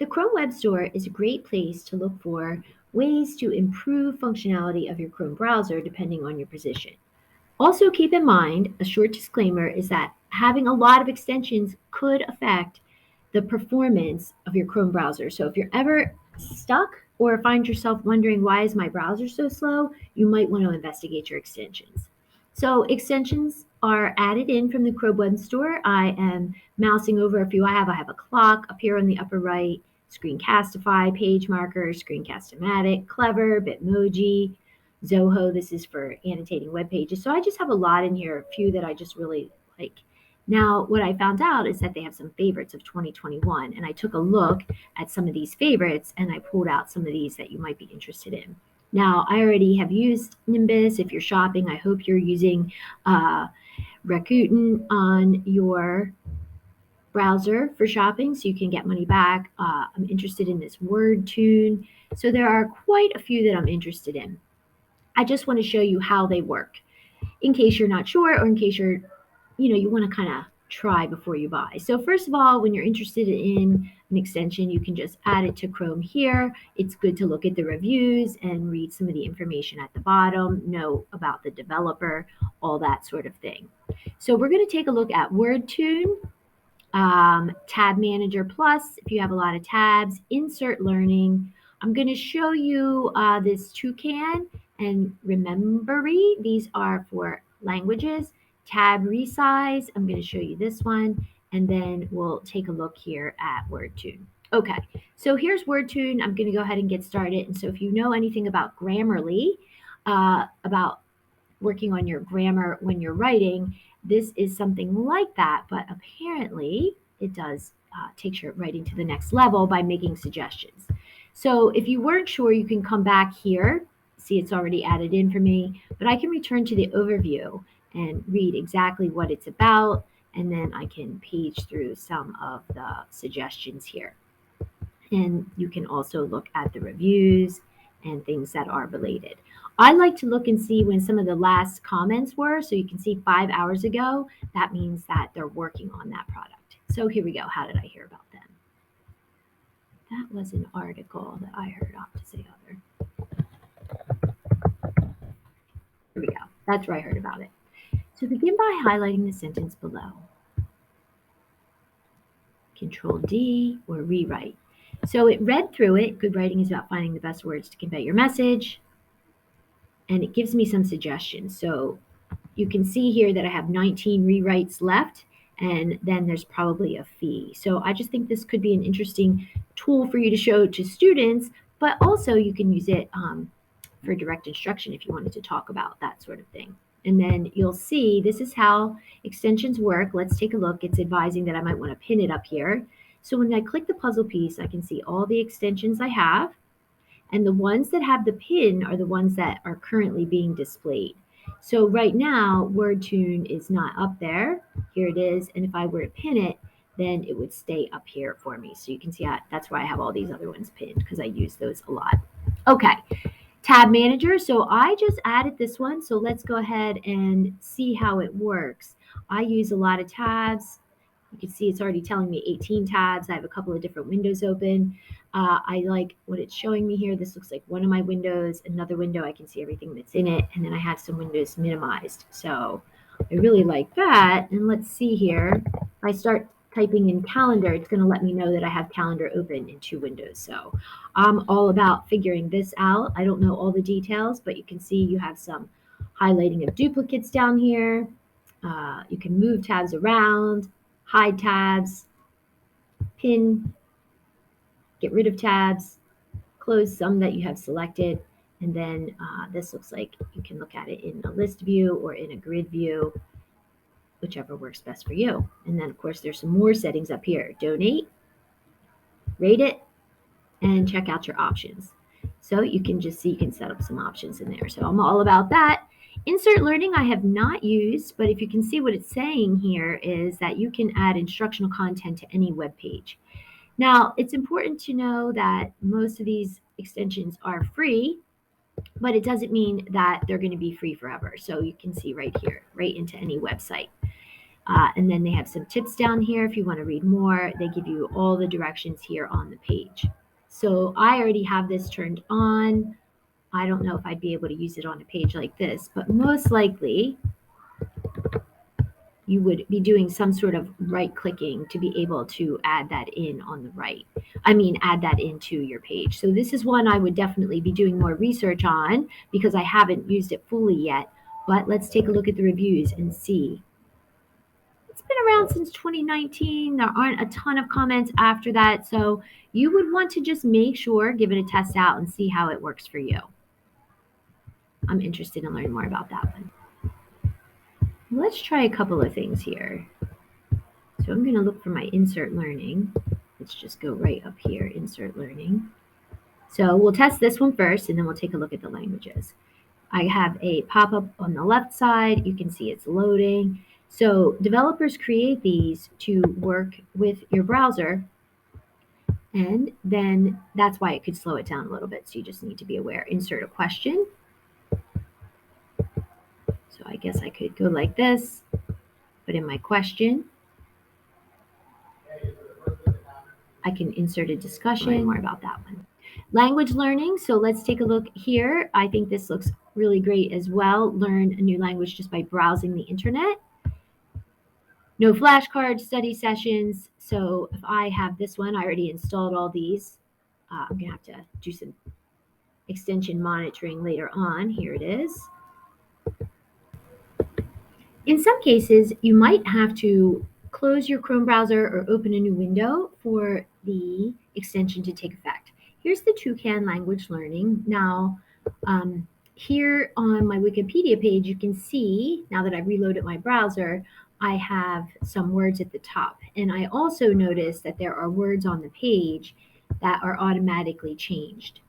The Chrome Web Store is a great place to look for ways to improve functionality of your Chrome browser depending on your position. Also, keep in mind a short disclaimer is that having a lot of extensions could affect the performance of your Chrome browser. So, if you're ever stuck or find yourself wondering why is my browser so slow, you might want to investigate your extensions. So, extensions are added in from the Chrome Web Store. I am mousing over a few I have a clock up here on the upper right, Screencastify, PageMarker, Screencast-O-Matic, Clever, Bitmoji, Zoho. This is for annotating web pages. So I just have a lot in here, a few that I just really like. Now, what I found out is that they have some favorites of 2021, and I took a look at some of these favorites and I pulled out some of these that you might be interested in. Now, I already have used Nimbus. If you're shopping, I hope you're using Rakuten on your browser for shopping so you can get money back. I'm interested in this WordTune. So there are quite a few that I'm interested in. I just want to show you how they work in case you're not sure or in case you want to kind of try before you buy. So first of all, when you're interested in an extension, you can just add it to Chrome here. It's good to look at the reviews and read some of the information at the bottom, know about the developer, all that sort of thing. So we're going to take a look at WordTune, Tab Manager Plus, if you have a lot of tabs, Insert Learning. I'm going to show you this Toucan and Remembery. These are for languages. Tab Resize, I'm going to show you this one, and then we'll take a look here at WordTune. Okay, so here's WordTune. I'm going to go ahead and get started. And so if you know anything about Grammarly, about working on your grammar when you're writing, this is something like that, but apparently it does takes your writing to the next level by making suggestions. So if you weren't sure, you can come back here. See, it's already added in for me, but I can return to the overview and read exactly what it's about, and then I can page through some of the suggestions here. And you can also look at the reviews and things that are related. I like to look and see when some of the last comments were. So you can see 5 hours ago. That means that they're working on that product. So here we go. How did I hear about them? That was an article that I heard off to say other. Here we go. That's where I heard about it. So begin by highlighting the sentence below. Control D or rewrite. So it read through it. Good writing is about finding the best words to convey your message. And it gives me some suggestions. So you can see here that I have 19 rewrites left, and then there's probably a fee. So I just think this could be an interesting tool for you to show to students, but also you can use it for direct instruction if you wanted to talk about that sort of thing. And then you'll see this is how extensions work. Let's take a look. It's advising that I might want to pin it up here. So when I click the puzzle piece, I can see all the extensions I have. And the ones that have the pin are the ones that are currently being displayed. So right now, WordTune is not up there. Here it is. And if I were to pin it, then it would stay up here for me. So you can see that's why I have all these other ones pinned, because I use those a lot. Okay, Tab Manager. So I just added this one. So let's go ahead and see how it works. I use a lot of tabs. You can see it's already telling me 18 tabs. I have a couple of different windows open. I like what it's showing me here. This looks like one of my windows. Another window, I can see everything that's in it. And then I have some windows minimized. So I really like that. And let's see here. If I start typing in calendar, it's going to let me know that I have calendar open in 2 windows. So I'm all about figuring this out. I don't know all the details, but you can see you have some highlighting of duplicates down here. You can move tabs around, hide tabs, pin, get rid of tabs, close some that you have selected, and then this looks like you can look at it in a list view or in a grid view, whichever works best for you. And then, of course, there's some more settings up here. Donate, rate it, and check out your options. So you can just see, you can set up some options in there. So I'm all about that. Insert Learning I have not used, but if you can see what it's saying here is that you can add instructional content to any web page. Now, it's important to know that most of these extensions are free, but it doesn't mean that they're going to be free forever. So you can see right here, right into any website. And then they have some tips down here if you want to read more. They give you all the directions here on the page. So I already have this turned on. I don't know if I'd be able to use it on a page like this, but most likely you would be doing some sort of right clicking to be able to add that in on the right. Add that into your page. So this is one I would definitely be doing more research on because I haven't used it fully yet. But let's take a look at the reviews and see. It's been around since 2019. There aren't a ton of comments after that. So you would want to just make sure, give it a test out and see how it works for you. I'm interested in learning more about that one. Let's try a couple of things here. So I'm going to look for my insert learning. Let's just go right up here, insert learning. So we'll test this one first, and then we'll take a look at the languages. I have a pop-up on the left side. You can see it's loading. So developers create these to work with your browser, and then that's why it could slow it down a little bit. So you just need to be aware. Insert a question. So I guess I could go like this, put in my question. I can insert a discussion. Learn more about that one. Language learning. So let's take a look here. I think this looks really great as well. Learn a new language just by browsing the internet. No flashcards, study sessions. So if I have this one, I already installed all these. I'm going to have to do some extension monitoring later on. Here it is. In some cases, you might have to close your Chrome browser or open a new window for the extension to take effect. Here's the Toucan language learning. Now, here on my Wikipedia page, you can see, now that I've reloaded my browser, I have some words at the top. And I also noticed that there are words on the page that are automatically changed.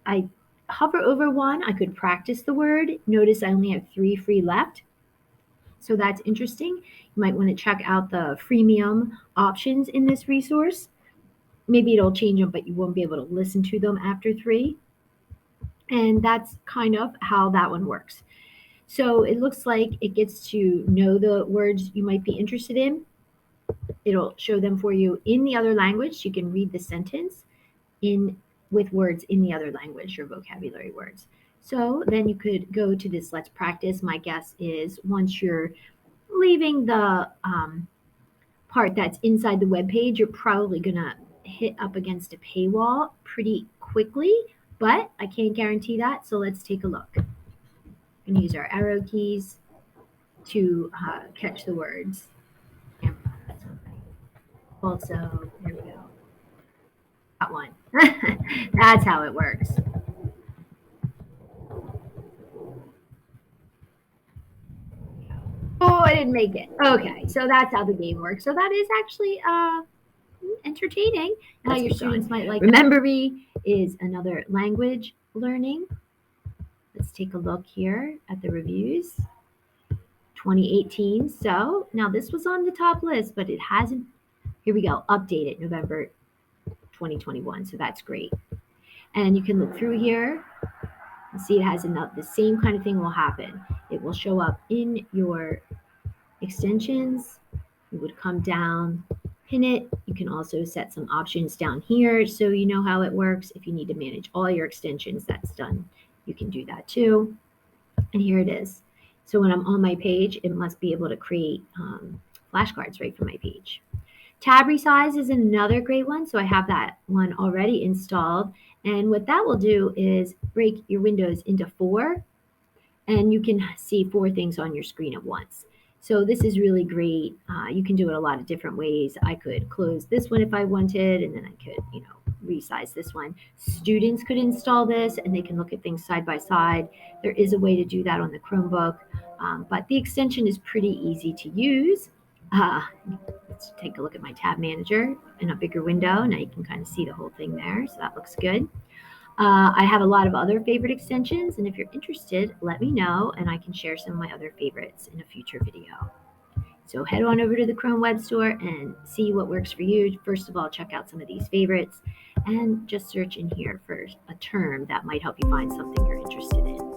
I hover over one, I could practice the word. Notice I only have 3 free left. So that's interesting. You might want to check out the freemium options in this resource. Maybe it'll change them, but you won't be able to listen to them after 3. And that's kind of how that one works. So it looks like it gets to know the words you might be interested in. It'll show them for you in the other language. You can read the sentence with words in the other language, your vocabulary words. So then you could go to this Let's Practice. My guess is once you're leaving the part that's inside the web page, you're probably going to hit up against a paywall pretty quickly, but I can't guarantee that. So let's take a look. We're going to use our arrow keys to catch the words. Also, there we go. That one. That's how it works. Oh, I didn't make it. Okay, so that's how the game works. So that is actually entertaining. Now your students might like. Remembery is another language learning. Let's take a look here at the reviews. 2018. So now this was on the top list, but it hasn't. Here we go. Updated November 2021. So that's great. And you can look through here. See, it has the same kind of thing will happen. It will show up in your extensions. You would come down, pin it. You can also set some options down here so you know how it works. If you need to manage all your extensions, that's done. You can do that too. And here it is. So when I'm on my page, it must be able to create flashcards right from my page. Tab resize is another great one. So I have that one already installed. And what that will do is break your windows into 4, and you can see 4 things on your screen at once. So this is really great. You can do it a lot of different ways. I could close this one if I wanted, and then I could, resize this one. Students could install this, and they can look at things side by side. There is a way to do that on the Chromebook, but the extension is pretty easy to use. Let's take a look at my tab manager in a bigger window. Now you can kind of see the whole thing there, so that looks good. I have a lot of other favorite extensions, and if you're interested, let me know, and I can share some of my other favorites in a future video. So head on over to the Chrome Web Store and see what works for you. First of all, check out some of these favorites, and just search in here for a term that might help you find something you're interested in.